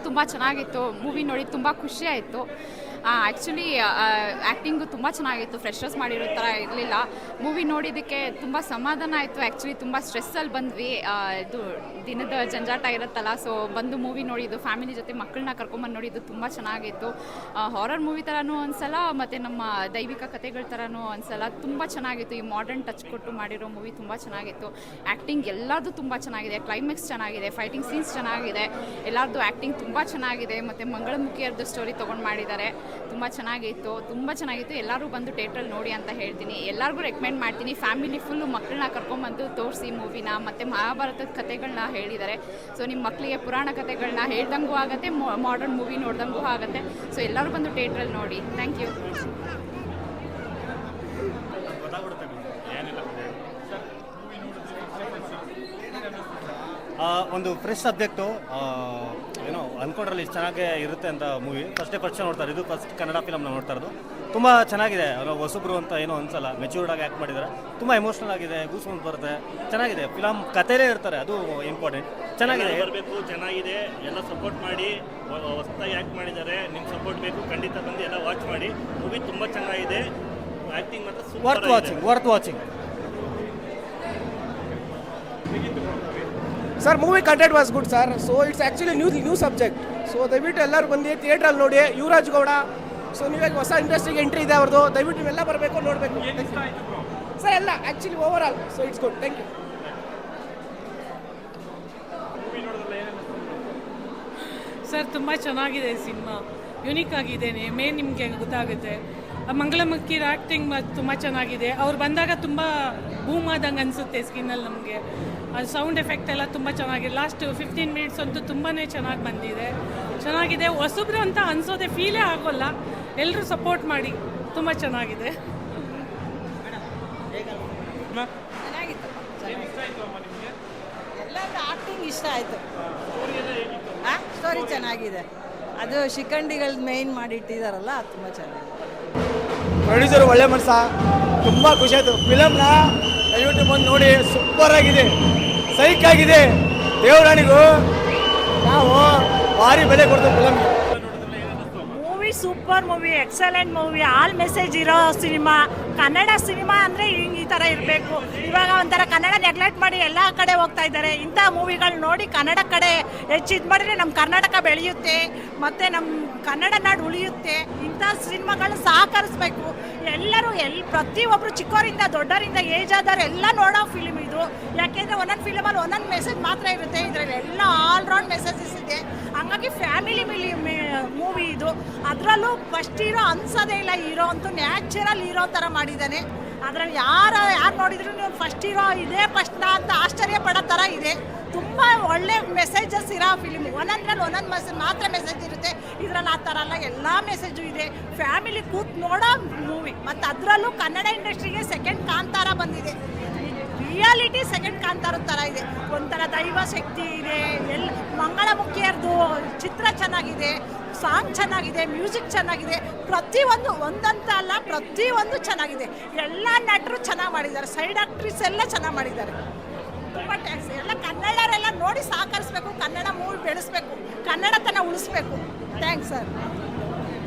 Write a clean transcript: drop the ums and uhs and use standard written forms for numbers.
ತುಂಬ ಚೆನ್ನಾಗಿತ್ತು. ಮೂವಿ ನೋಡಿ ತುಂಬ ಖುಷಿ ಆಯಿತು. ಆ್ಯಕ್ಚುಲಿ ಆ್ಯಕ್ಟಿಂಗು ತುಂಬ ಚೆನ್ನಾಗಿತ್ತು. ಫ್ರೆಶರ್ಸ್ ಮಾಡಿರೋ ಥರ ಇರಲಿಲ್ಲ. ಮೂವಿ ನೋಡಿದ್ದಕ್ಕೆ ತುಂಬ ಸಮಾಧಾನ ಆಯಿತು. ಆ್ಯಕ್ಚುಲಿ ತುಂಬ ಸ್ಟ್ರೆಸ್ಸಲ್ಲಿ ಬಂದ್ವಿ. ಇದು ದಿನದ ಜಂಜಾಟ ಇರುತ್ತಲ್ಲ, ಸೊ ಬಂದು ಮೂವಿ ನೋಡಿದ್ದು ಫ್ಯಾಮಿಲಿ ಜೊತೆ ಮಕ್ಕಳನ್ನ ಕರ್ಕೊಂಬಂದು ನೋಡಿದ್ದು ತುಂಬ ಚೆನ್ನಾಗಿತ್ತು. ಹಾರರ್ ಮೂವಿ ಥರನೂ ಅನ್ಸಲ್ಲ, ಮತ್ತು ನಮ್ಮ ದೈವಿಕ ಕಥೆಗಳ ಥರನೂ ಅನ್ಸಲ್ಲ. ತುಂಬ ಚೆನ್ನಾಗಿತ್ತು. ಈ ಮಾಡರ್ನ್ ಟಚ್ ಕೊಟ್ಟು ಮಾಡಿರೋ ಮೂವಿ ತುಂಬ ಚೆನ್ನಾಗಿತ್ತು. ಆ್ಯಕ್ಟಿಂಗ್ ಎಲ್ಲರದು ತುಂಬ ಚೆನ್ನಾಗಿದೆ. ಕ್ಲೈಮ್ಯಾಕ್ಸ್ ಚೆನ್ನಾಗಿದೆ, ಫೈಟಿಂಗ್ ಸೀನ್ಸ್ ಚೆನ್ನಾಗಿದೆ, ಎಲ್ಲರದು ಆ್ಯಕ್ಟಿಂಗ್ ತುಂಬ ಚೆನ್ನಾಗಿದೆ. ಮತ್ತು ಮಂಗಳಮುಖಿಯರ್ದು ಸ್ಟೋರಿ ತೊಗೊಂಡು ಮಾಡಿದ್ದಾರೆ. ತುಂಬ ಚೆನ್ನಾಗಿತ್ತು. ಎಲ್ಲರೂ ಬಂದು ಥಿಯೇಟ್ರಲ್ಲಿ ನೋಡಿ ಅಂತ ಹೇಳ್ತೀನಿ. ಎಲ್ಲರಿಗೂ ರೆಕಮೆಂಡ್ ಮಾಡ್ತೀನಿ. ಫ್ಯಾಮಿಲಿ ಫುಲ್ಲು ಮಕ್ಕಳನ್ನ ಕರ್ಕೊಂಬಂದು ತೋರಿಸಿ ಮೂವಿನ. ಮತ್ತು ಮಹಾಭಾರತದ ಕಥೆಗಳನ್ನ ಹೇಳಿದ್ದಾರೆ. ಸೊ ನಿಮ್ಮ ಮಕ್ಕಳಿಗೆ ಪುರಾಣ ಕಥೆಗಳನ್ನ ಹೇಳ್ದಂಗೂ ಆಗುತ್ತೆ, ಮಾಡರ್ನ್ ಮೂವಿ ನೋಡ್ದಂಗೂ ಆಗುತ್ತೆ. ಸೊ ಎಲ್ಲರೂ ಬಂದು ಥಿಯೇಟ್ರಲ್ಲಿ ನೋಡಿ. Thank you. ಒಂದು ಫ್ರೆಶ್ ಸಬ್ಜೆಕ್ಟು, ಏನೋ ಅಂದ್ಕೊಂಡ್ರಲ್ಲಿ ಇಷ್ಟು ಚೆನ್ನಾಗೇ ಇರುತ್ತೆ ಅಂತ ಮೂವಿ. ಫಸ್ಟ್ ನೋಡ್ತಾರೆ. ಇದು ಫಸ್ಟ್ ಕನ್ನಡ ಫಿಲಮ್ ನಾವು ನೋಡ್ತಾ ಇರೋದು. ತುಂಬ ಚೆನ್ನಾಗಿದೆ. ಹೊಸಬ್ರು ಅಂತ ಏನೋ ಅನ್ಸಲ್ಲ, ಮೆಚ್ಯೂರ್ಡಾಗಿ ಆ್ಯಕ್ಟ್ ಮಾಡಿದ್ದಾರೆ. ತುಂಬ ಎಮೋಷ್ನಲ್ ಆಗಿದೆ, ಗೂಸ್ಬಂಪ್ಸ್ ಬರುತ್ತೆ. ಚೆನ್ನಾಗಿದೆ ಫಿಲಮ್. ಕಥೆಲೇ ಇರ್ತಾರೆ, ಅದು ಇಂಪಾರ್ಟೆಂಟ್. ಚೆನ್ನಾಗಿದೆ, ಬರಬೇಕು. ಚೆನ್ನಾಗಿದೆ. ಎಲ್ಲ ಸಪೋರ್ಟ್ ಮಾಡಿ. ಹೊಸದಾಗಿ ಆ್ಯಕ್ಟ್ ಮಾಡಿದ್ದಾರೆ. ನಿಮ್ಮ ಸಪೋರ್ಟ್ ಬೇಕು. ಖಂಡಿತ ಬಂದು ಎಲ್ಲ ವಾಚ್ ಮಾಡಿ. ಮೂವಿ ತುಂಬ ಚೆನ್ನಾಗಿದೆ. ಆ್ಯಕ್ಟಿಂಗ್ ಮಾತ್ರ worth watching. Sir movie content was good sir. So it's actually new subject. So ದಯವಿಟ್ಟು ಎಲ್ಲರೂ ಬಂದು ಥಿಯೇಟ್ರಲ್ಲಿ ನೋಡಿ. ಯುವರಾಜ್ ಗೌಡ, ಸೊ ನೀವಾಗಿ ಹೊಸ ಇಂಡಸ್ಟ್ರಿಗೆ ಎಂಟ್ರಿ ಇದೆ ಅವ್ರದ್ದು. ದಯವಿಟ್ಟು ನೀವೆಲ್ಲ ಬರಬೇಕು, ನೋಡಬೇಕು ಸರ್. ಎಲ್ಲ actually overall so it's good. Thank you. Sir ತುಂಬ ಚೆನ್ನಾಗಿದೆ ಸಿನಿಮಾ. ಯುನೀಕ್ ಆಗಿದೆ. ಮೇನ್ ನಿಮಗೆ ಗೊತ್ತಾಗುತ್ತೆ. ಮಂಗಳಮುಖಿರ ಆ್ಯಕ್ಟಿಂಗ್ ತುಂಬ ಚೆನ್ನಾಗಿದೆ. ಅವ್ರು ಬಂದಾಗ ತುಂಬ ಬೂಮ್ ಆದಂಗೆ ಅನಿಸುತ್ತೆ ಸ್ಕಿನ್ನಲ್ಲಿ ನಮಗೆ. ಅದು ಸೌಂಡ್ ಎಫೆಕ್ಟ್ ಎಲ್ಲ ತುಂಬ ಚೆನ್ನಾಗಿದೆ. ಲಾಸ್ಟ್ 15 ಮಿನಿಟ್ಸ್ ಅಂತೂ ತುಂಬಾ ಚೆನ್ನಾಗಿದೆ. ಹೊಸಬ್ರು ಅಂತ ಅನಿಸೋದೆ ಫೀಲೇ ಆಗೋಲ್ಲ. ಎಲ್ಲರೂ ಸಪೋರ್ಟ್ ಮಾಡಿ. ತುಂಬ ಚೆನ್ನಾಗಿದೆ. ಎಲ್ಲರ ಆ್ಯಕ್ಟಿಂಗ್ ಇಷ್ಟ ಆಯಿತು. ಸ್ಟೋರಿ ಚೆನ್ನಾಗಿದೆ. ಅದು ಶಿಖಂಡಿಗಳು ಮೇಯ್ನ್ ಮಾಡಿಟ್ಟಿದ್ದಾರಲ್ಲ, ಅದು ತುಂಬ ಚೆನ್ನಾಗಿದೆ. ಪ್ರೊಡ್ಯೂಸರ್ ಒಳ್ಳೆ ಮನಸ. ತುಂಬ ಖುಷಿ ಆಯಿತು. ಫಿಲಮ್ನ ದಯವಿಟ್ಟು ಬಂದು ನೋಡಿ. ಸೂಪರ್ ಆಗಿದೆ, ಸೈಕ್ ಆಗಿದೆ. ದೇವರಾಣಿಗೂ ನಾವು ಭಾರಿ ಬೆಲೆ ಕೊಡ್ತೇವೆ ಫಿಲಮ್ಗೆ. Movie super movie, excellent movie, all message ಇರೋ ಸಿನಿಮಾ. ಕನ್ನಡ ಸಿನಿಮಾ ಅಂದರೆ ಈ ಥರ ಇರಬೇಕು. ಇವಾಗ ಒಂಥರ ಕನ್ನಡ ನೆಗ್ಲೆಕ್ಟ್ ಮಾಡಿ ಎಲ್ಲ ಕಡೆ ಹೋಗ್ತಾ ಇದ್ದಾರೆ. ಇಂಥ ಮೂವಿಗಳು ನೋಡಿ ಕನ್ನಡ ಕಡೆ ಹೆಚ್ಚಿದ್ದು ಮಾಡಿದ್ರೆ ನಮ್ಮ ಕರ್ನಾಟಕ ಬೆಳೆಯುತ್ತೆ, ಮತ್ತು ನಮ್ಮ ಕನ್ನಡ ನಾಡು ಉಳಿಯುತ್ತೆ. ಇಂಥ ಸಿನಿಮಾಗಳನ್ನ ಸಹಕರಿಸ್ಬೇಕು ಎಲ್ಲರೂ. ಪ್ರತಿಯೊಬ್ಬರು ಚಿಕ್ಕವರಿಂದ ದೊಡ್ಡವರಿಂದ ಏಜ್ ಆದವ್ರು ಎಲ್ಲ ನೋಡೋ ಫಿಲ್ಮ್ ಇದು. ಯಾಕೆಂದರೆ ಒಂದೊಂದು ಫಿಲಮಲ್ಲಿ ಒಂದೊಂದು ಮೆಸೇಜ್ ಮಾತ್ರ ಇರುತ್ತೆ. ಇದರಲ್ಲಿ ಎಲ್ಲ ಆಲ್ರೌಂಡ್ ಮೆಸೇಜಸ್ ಇದೆ. ಹಂಗಾಗಿ ಫ್ಯಾಮಿಲಿ ಮೂವಿ ಇದು. ಅದರಲ್ಲೂ ಫಸ್ಟ್ ಹೀರೋ ಅನ್ಸೋದೇ ಇಲ್ಲ. ಹೀರೋ ಅಂತೂ ನ್ಯಾಚುರಲ್ ಹೀರೋ ಥರ ಮಾಡಿದ್ದಾನೆ. ಅದರಲ್ಲಿ ಯಾರು ನೋಡಿದ್ರು ನೀವು ಫಸ್ಟ್ ಹೀರೋ ಇದೇ ಫಸ್ಟ್ನ ಅಂತ ಆಶ್ಚರ್ಯ ಪಡೋ ಥರ ಇದೆ. ತುಂಬ ಒಳ್ಳೆ ಮೆಸೇಜಸ್ ಇರೋ ಫಿಲ್ಮ್. ಒಂದೊಂದ್ರಲ್ಲಿ ಒಂದೊಂದು ಮಾತ್ರ ಮೆಸೇಜ್ ಇರುತ್ತೆ. ಇದರಲ್ಲಿ ಆ ಥರ ಅಲ್ಲ, ಎಲ್ಲ ಮೆಸೇಜು ಇದೆ. ಫ್ಯಾಮಿಲಿ ಕೂತ್ ನೋಡೋ ಮೂವಿ. ಮತ್ತು ಅದರಲ್ಲೂ ಕನ್ನಡ ಇಂಡಸ್ಟ್ರಿಗೆ ಸೆಕೆಂಡ್ ಕಾಂತಾರ ಬಂದಿದೆ. ರಿಯಾಲಿಟಿ ಸೆಕೆಂಡ್ ಕಾಂತಾರ ಥರ ಇದೆ. ಒಂಥರ ದೈವ ಶಕ್ತಿ ಇದೆ. ಮಂಗಳಮುಖಿಯರ್ದು ಚಿತ್ರ ಚೆನ್ನಾಗಿದೆ, ಸಾಂಗ್ ಚೆನ್ನಾಗಿದೆ, ಮ್ಯೂಸಿಕ್ ಚೆನ್ನಾಗಿದೆ. ಪ್ರತಿಯೊಂದು ಒಂದಂತ ಅಲ್ಲ, ಪ್ರತಿಯೊಂದು ಚೆನ್ನಾಗಿದೆ. ಎಲ್ಲ ನಟರು ಚೆನ್ನಾಗಿ ಮಾಡಿದ್ದಾರೆ. ಸೈಡ್ ಆಕ್ಟ್ರಿಸ್ ಎಲ್ಲ ಚೆನ್ನಾಗಿ ಮಾಡಿದ್ದಾರೆ. ತುಂಬ ಟ್ಯಾಂಕ್ಸ್. ಎಲ್ಲ ಕನ್ನಡರೆಲ್ಲ ನೋಡಿ ಸಹಕರಿಸ್ಬೇಕು. ಕನ್ನಡ ಮೂವಿ ಬೆಳೆಸ್ಬೇಕು, ಕನ್ನಡತನ ಉಳಿಸ್ಬೇಕು. Thanks sir.